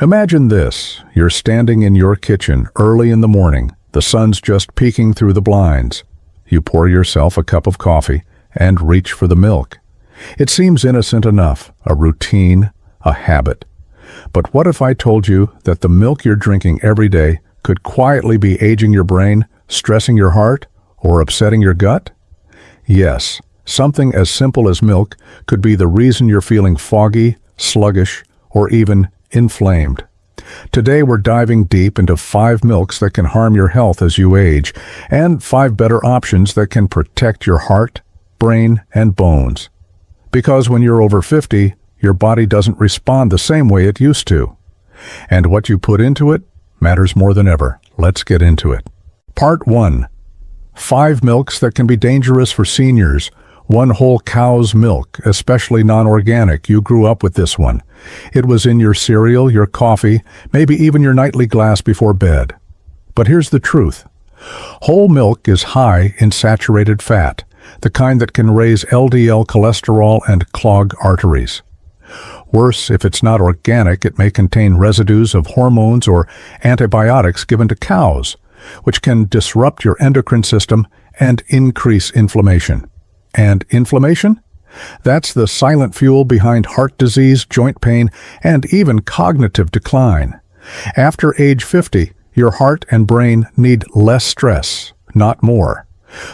Imagine this. You're standing in your kitchen early in the morning. The sun's just peeking through the blinds. You pour yourself a cup of coffee and reach for the milk. It seems innocent enough, a routine, a habit. But what if I told you that the milk you're drinking every day could quietly be aging your brain, stressing your heart, or upsetting your gut? Yes, something as simple as milk could be the reason you're feeling foggy, sluggish, or even inflamed. Today we're diving deep into 5 milks that can harm your health as you age, and 5 better options that can protect your heart, brain, and bones. Because when you're over 50, your body doesn't respond the same way it used to. And what you put into it matters more than ever. Let's get into it. Part 1. 5 milks that can be dangerous for seniors. One whole cow's milk, especially non-organic. You grew up with this one. It was in your cereal, your coffee, maybe even your nightly glass before bed. But here's the truth. Whole milk is high in saturated fat, the kind that can raise LDL cholesterol and clog arteries. Worse, if it's not organic, it may contain residues of hormones or antibiotics given to cows, which can disrupt your endocrine system and increase inflammation. And inflammation? That's the silent fuel behind heart disease, joint pain, and even cognitive decline. After age 50, your heart and brain need less stress, not more.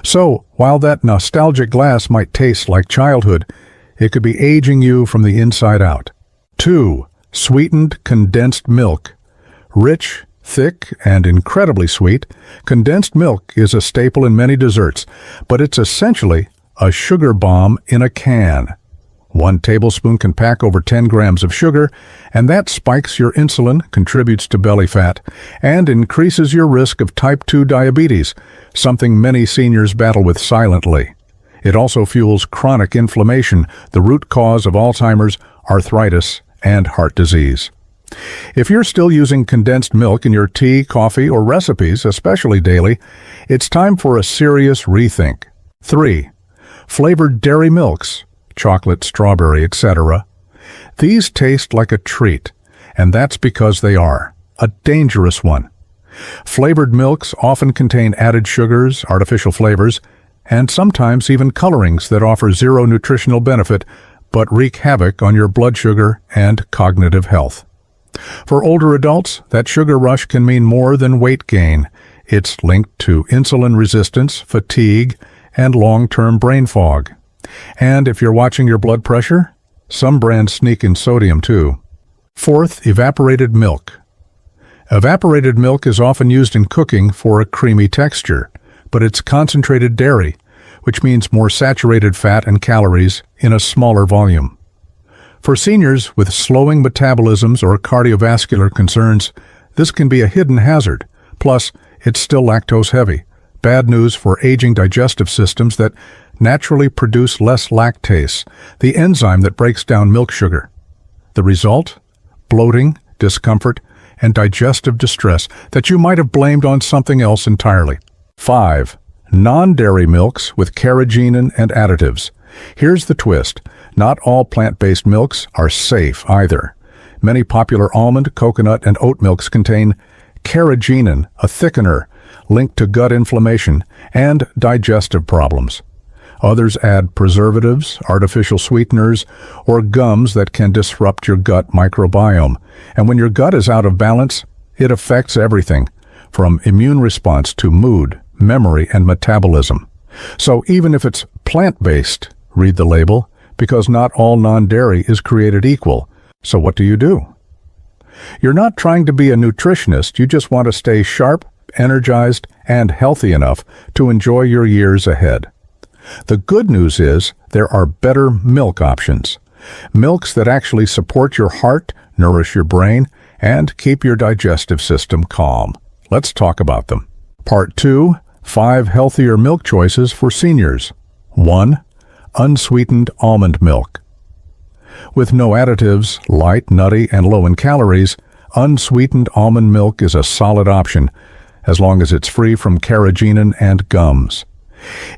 So, while that nostalgic glass might taste like childhood, it could be aging you from the inside out. 2. Sweetened condensed milk. Rich, thick, and incredibly sweet, condensed milk is a staple in many desserts, but it's essentially a sugar bomb in a can. 1 tablespoon can pack over 10 grams of sugar, and that spikes your insulin, contributes to belly fat, and increases your risk of type 2 diabetes, something many seniors battle with silently. It also fuels chronic inflammation, the root cause of Alzheimer's, arthritis, and heart disease. If you're still using condensed milk in your tea, coffee, or recipes, especially daily, it's time for a serious rethink. 3. Flavored dairy milks, chocolate, strawberry, etc. These taste like a treat, and that's because they are a dangerous one. Flavored milks often contain added sugars, artificial flavors, and sometimes even colorings that offer zero nutritional benefit but wreak havoc on your blood sugar and cognitive health. For older adults, that sugar rush can mean more than weight gain. It's linked to insulin resistance, fatigue, and long-term brain fog. And if you're watching your blood pressure, some brands sneak in sodium too. 4th, evaporated milk. Evaporated milk is often used in cooking for a creamy texture, but it's concentrated dairy, which means more saturated fat and calories in a smaller volume. For seniors with slowing metabolisms or cardiovascular concerns, this can be a hidden hazard. Plus, it's still lactose heavy. Bad news for aging digestive systems that naturally produce less lactase, the enzyme that breaks down milk sugar. The result? Bloating, discomfort, and digestive distress that you might have blamed on something else entirely. 5. Non-dairy milks with carrageenan and additives. Here's the twist. Not all plant-based milks are safe either. Many popular almond, coconut, and oat milks contain carrageenan, a thickener, linked to gut inflammation and digestive problems. Others add preservatives, artificial sweeteners, or gums that can disrupt your gut microbiome. And when your gut is out of balance, it affects everything, from immune response to mood, memory, and metabolism. So even if it's plant-based, read the label, because not all non-dairy is created equal. So what do? You're not trying to be a nutritionist, you just want to stay sharp, energized, and healthy enough to enjoy your years ahead. The good news is there are better milk options. Milks that actually support your heart, nourish your brain, and keep your digestive system calm. Let's talk about them. Part 2. 5 healthier milk choices for seniors. 1. Unsweetened almond milk. With no additives, light, nutty, and low in calories, unsweetened almond milk is a solid option, as long as it's free from carrageenan and gums.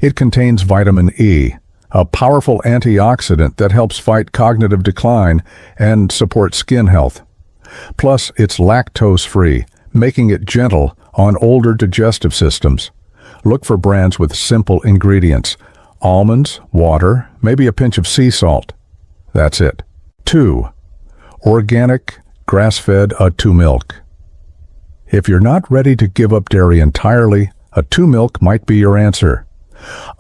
It contains vitamin E, a powerful antioxidant that helps fight cognitive decline and support skin health. Plus, it's lactose-free, making it gentle on older digestive systems. Look for brands with simple ingredients: almonds, water, maybe a pinch of sea salt. That's it. 2. Organic, grass-fed A2 milk. If you're not ready to give up dairy entirely, A2 milk might be your answer.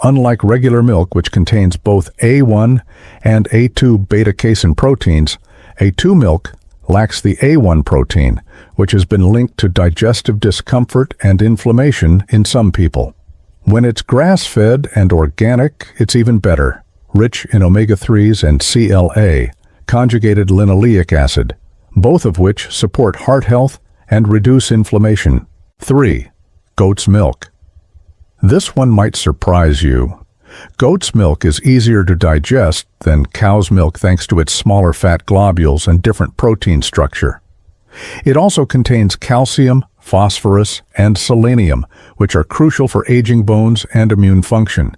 Unlike regular milk, which contains both A1 and A2 beta-casein proteins, A2 milk lacks the A1 protein, which has been linked to digestive discomfort and inflammation in some people. When it's grass-fed and organic, it's even better, rich in omega-3s and CLA, conjugated linoleic acid, both of which support heart health and reduce inflammation. 3. Goat's milk. This one might surprise you. Goat's milk is easier to digest than cow's milk thanks to its smaller fat globules and different protein structure. It also contains calcium, phosphorus, and selenium, which are crucial for aging bones and immune function.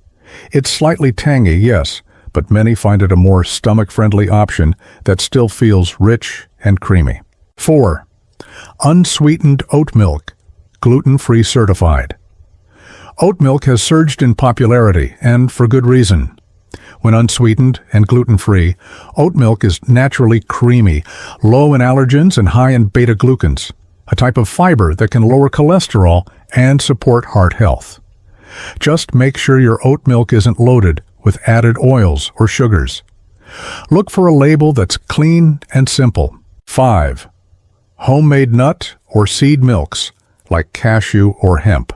It's slightly tangy, yes, but many find it a more stomach-friendly option that still feels rich and creamy. 4. Unsweetened oat milk, gluten-free certified. Oat milk has surged in popularity, and for good reason. When unsweetened and gluten-free, oat milk is naturally creamy, low in allergens and high in beta-glucans, a type of fiber that can lower cholesterol and support heart health. Just make sure your oat milk isn't loaded with added oils or sugars. Look for a label that's clean and simple. 5. Homemade nut or seed milks, like cashew or hemp.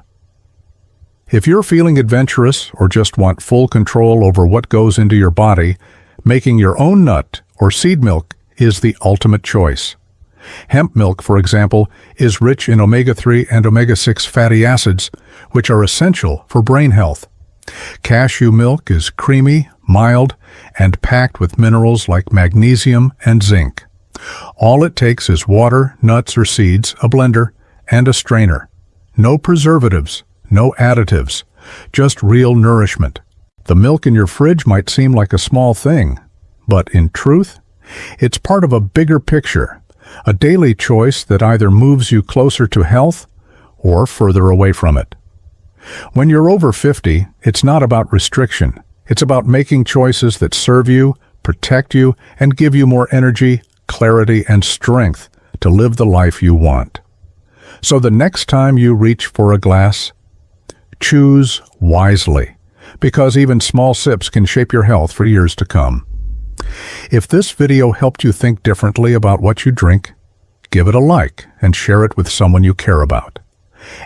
If you're feeling adventurous or just want full control over what goes into your body, making your own nut or seed milk is the ultimate choice. Hemp milk, for example, is rich in omega-3 and omega-6 fatty acids, which are essential for brain health. Cashew milk is creamy, mild, and packed with minerals like magnesium and zinc. All it takes is water, nuts or seeds, a blender, and a strainer. No preservatives, no additives, just real nourishment. The milk in your fridge might seem like a small thing, but in truth, it's part of a bigger picture, a daily choice that either moves you closer to health or further away from it. When you're over 50, it's not about restriction. It's about making choices that serve you, protect you, and give you more energy, clarity, and strength to live the life you want. So the next time you reach for a glass, choose wisely, because even small sips can shape your health for years to come. If this video helped you think differently about what you drink, give it a like and share it with someone you care about.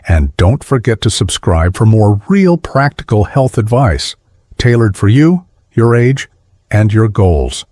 And don't forget to subscribe for more real practical health advice, tailored for you, your age, and your goals.